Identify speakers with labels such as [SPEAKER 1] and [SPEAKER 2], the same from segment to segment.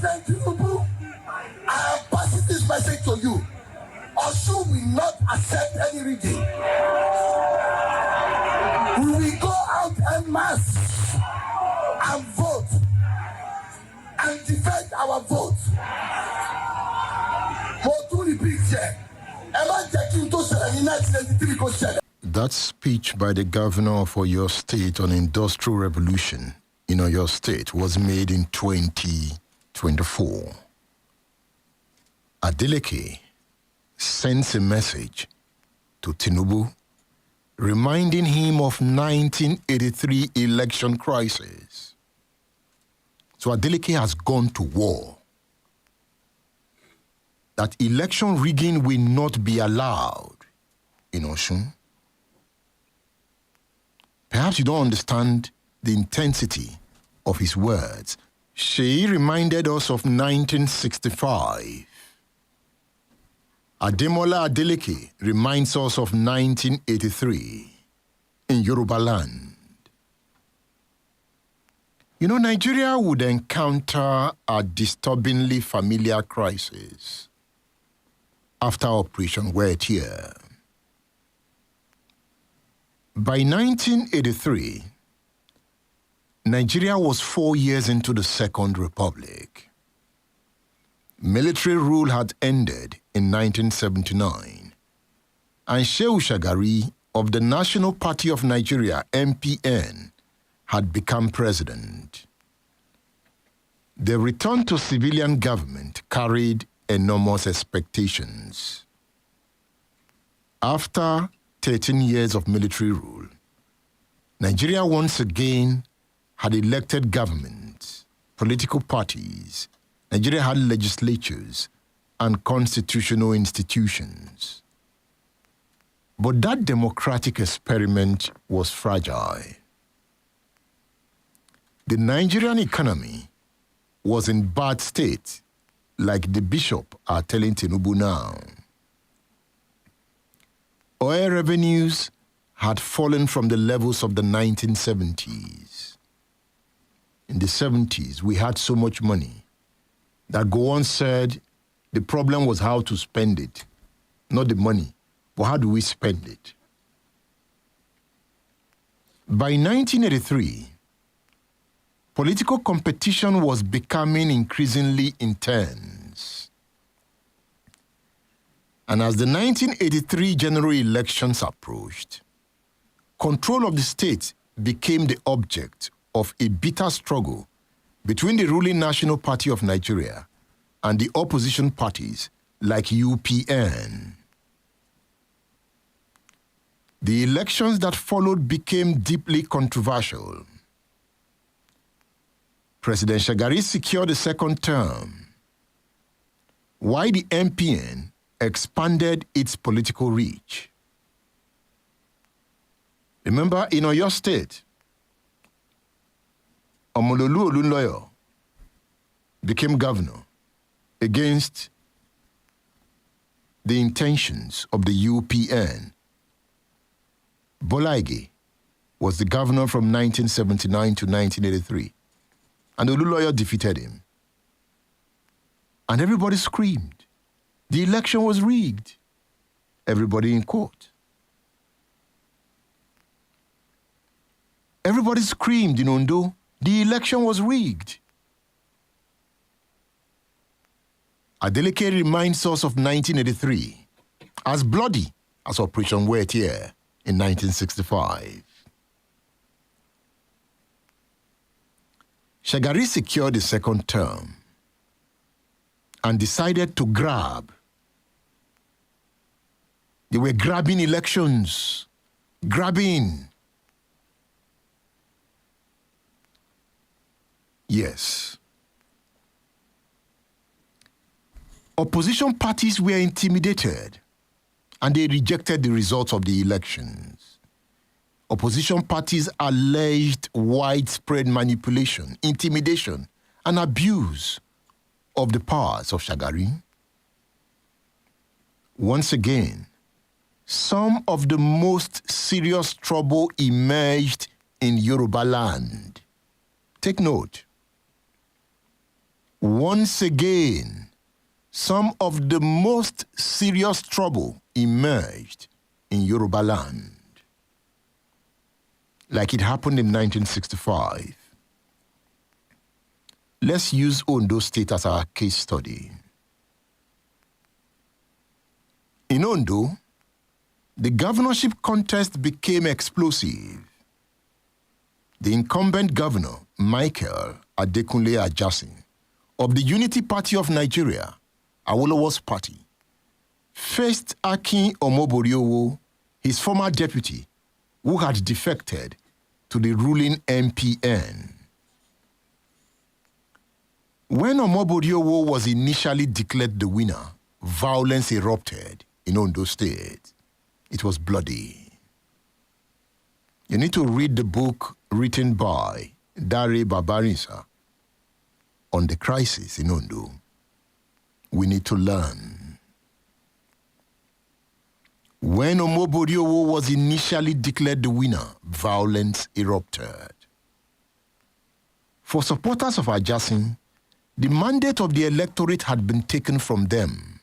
[SPEAKER 1] President Tinubu, I am passing this message to you. Osun will not accept any rigging. We will go out en masse and vote and defend our vote.
[SPEAKER 2] That speech by the governor of Oyo State on industrial revolution in Oyo State was made in 2024. Adeleke sends a message to Tinubu reminding him of 1983 election crisis. So Adeleke has gone to war. That election rigging will not be allowed in Osun. Perhaps you don't understand the intensity of his words. She reminded us of 1965. Ademola Adeleke reminds us of 1983 in Yoruba land. You know, Nigeria would encounter a disturbingly familiar crisis after Operation Wet Year. By 1983, Nigeria was 4 years into the Second Republic. Military rule had ended in 1979, and Shehu Shagari of the National Party of Nigeria, NPN, had become president. The return to civilian government carried enormous expectations. After 13 years of military rule, Nigeria once again had elected governments, political parties. Nigeria had legislatures and constitutional institutions. But that democratic experiment was fragile. The Nigerian economy was in bad state, like the bishop are telling Tinubu now. Oil revenues had fallen from the levels of the 1970s. In the 70s, we had so much money that Gowon said the problem was how to spend it, not the money, but how do we spend it? By 1983, political competition was becoming increasingly intense. And as the 1983 general elections approached, control of the state became the object of a bitter struggle between the ruling National Party of Nigeria and the opposition parties like UPN. The elections that followed became deeply controversial. President Shagari secured a second term, while the NPN expanded its political reach. Remember, in Oyo State, Omololu Olunloyo became governor against the intentions of the UPN. Bola Ahmed was the governor from 1979 to 1983. And Olunloyo defeated him. And everybody screamed. The election was rigged. Everybody in court. Everybody screamed in Ondo. The election was rigged. Adeleke reminds us of 1983, as bloody as Operation Wet Year in 1965. Shagari secured the second term and decided to grab. They were grabbing elections, grabbing. Yes. Opposition parties were intimidated and they rejected the results of the elections. Opposition parties alleged widespread manipulation, intimidation, and abuse of the powers of Shagari. Once again, some of the most serious trouble emerged in Yoruba land. Take note. Once again, some of the most serious trouble emerged in Yoruba land, like it happened in 1965. Let's use Ondo State as our case study. In Ondo, the governorship contest became explosive. The incumbent governor, Michael Adekunle Ajasin, of the Unity Party of Nigeria, Awolowo's party, faced Akin Omoboriowo, his former deputy, who had defected to the ruling MPN. When Omoboriowo was initially declared the winner, violence erupted in Ondo State. It was bloody. You need to read the book written by Dare Babarinsa on the crisis in Ondo. We need to learn. When Omoboriowo was initially declared the winner, violence erupted. For supporters of Ajasin, the mandate of the electorate had been taken from them.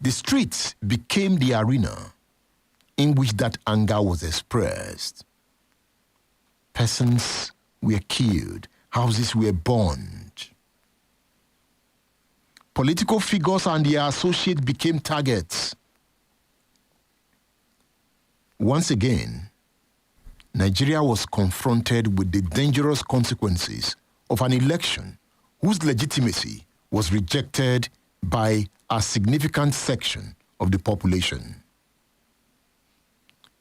[SPEAKER 2] The streets became the arena in which that anger was expressed. Persons were killed, houses were burned. Political figures and their associates became targets. Once again, Nigeria was confronted with the dangerous consequences of an election whose legitimacy was rejected by a significant section of the population.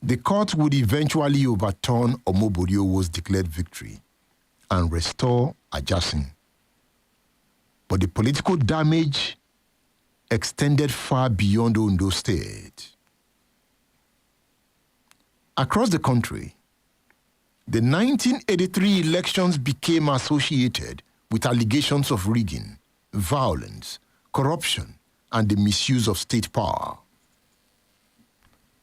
[SPEAKER 2] The court would eventually overturn Omoboriowo's declared victory and restore Ajasin. But the political damage extended far beyond Ondo State. Across the country, the 1983 elections became associated with allegations of rigging, violence, corruption, and the misuse of state power.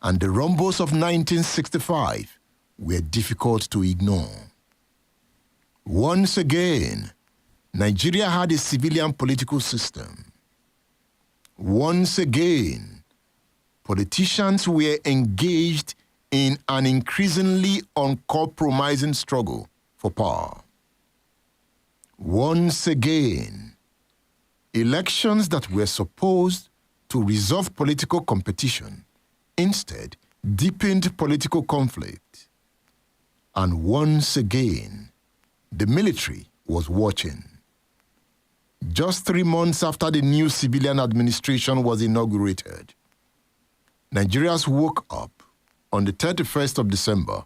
[SPEAKER 2] And the rumbles of 1965 were difficult to ignore. Once again, Nigeria had a civilian political system. Once again, politicians were engaged in an increasingly uncompromising struggle for power. Once again, elections that were supposed to resolve political competition instead deepened political conflict. And once again, the military was watching. Just 3 months after the new civilian administration was inaugurated, Nigerians woke up on the 31st of December,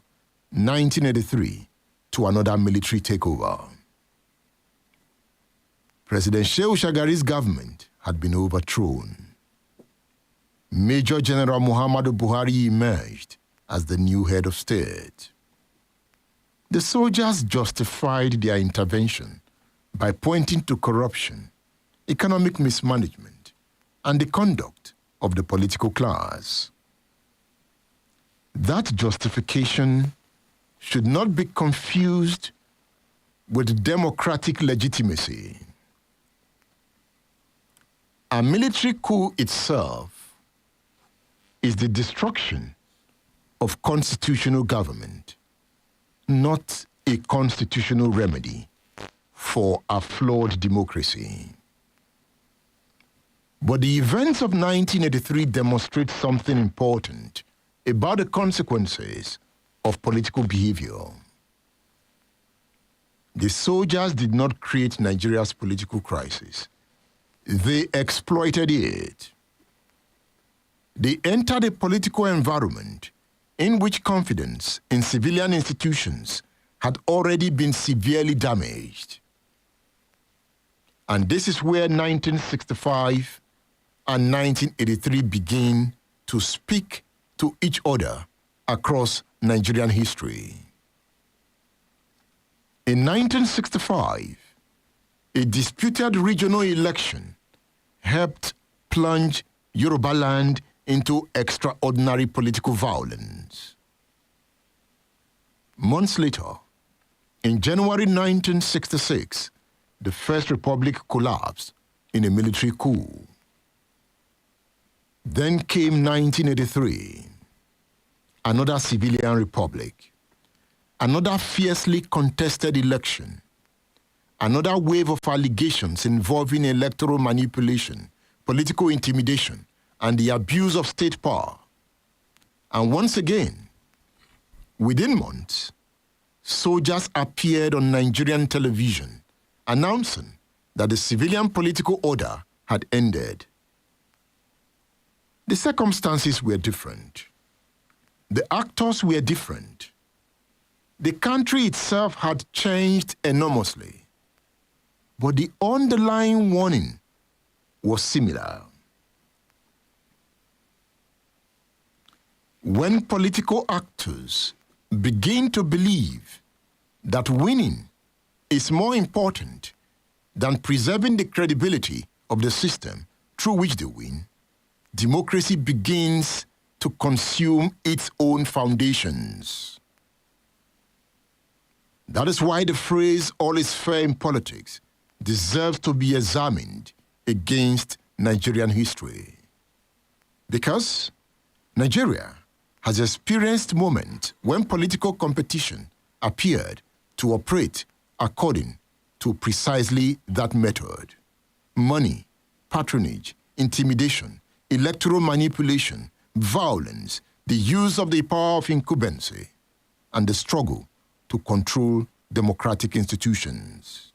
[SPEAKER 2] 1983, to another military takeover. President Shehu Shagari's government had been overthrown. Major General Muhammadu Buhari emerged as the new head of state. The soldiers justified their intervention by pointing to corruption, economic mismanagement, and the conduct of the political class. That justification should not be confused with democratic legitimacy. A military coup itself is the destruction of constitutional government, not a constitutional remedy for a flawed democracy. But the events of 1983 demonstrate something important about the consequences of political behavior. The soldiers did not create Nigeria's political crisis. They exploited it. They entered a political environment in which confidence in civilian institutions had already been severely damaged. And this is where 1965 and 1983 begin to speak to each other across Nigerian history. In 1965, a disputed regional election helped plunge Yoruba land into extraordinary political violence. Months later, in January 1966, the First Republic collapsed in a military coup. Then came 1983, another civilian republic, another fiercely contested election, another wave of allegations involving electoral manipulation, political intimidation, and the abuse of state power. And once again, within months, soldiers appeared on Nigerian television announcing that the civilian political order had ended. The circumstances were different. The actors were different. The country itself had changed enormously. But the underlying warning was similar. When political actors begin to believe that winning is more important than preserving the credibility of the system through which they win, democracy begins to consume its own foundations. That is why the phrase "all is fair in politics" deserves to be examined against Nigerian history. Because Nigeria has experienced moments when political competition appeared to operate according to precisely that method. Money, patronage, intimidation, electoral manipulation, violence, the use of the power of incumbency, and the struggle to control democratic institutions.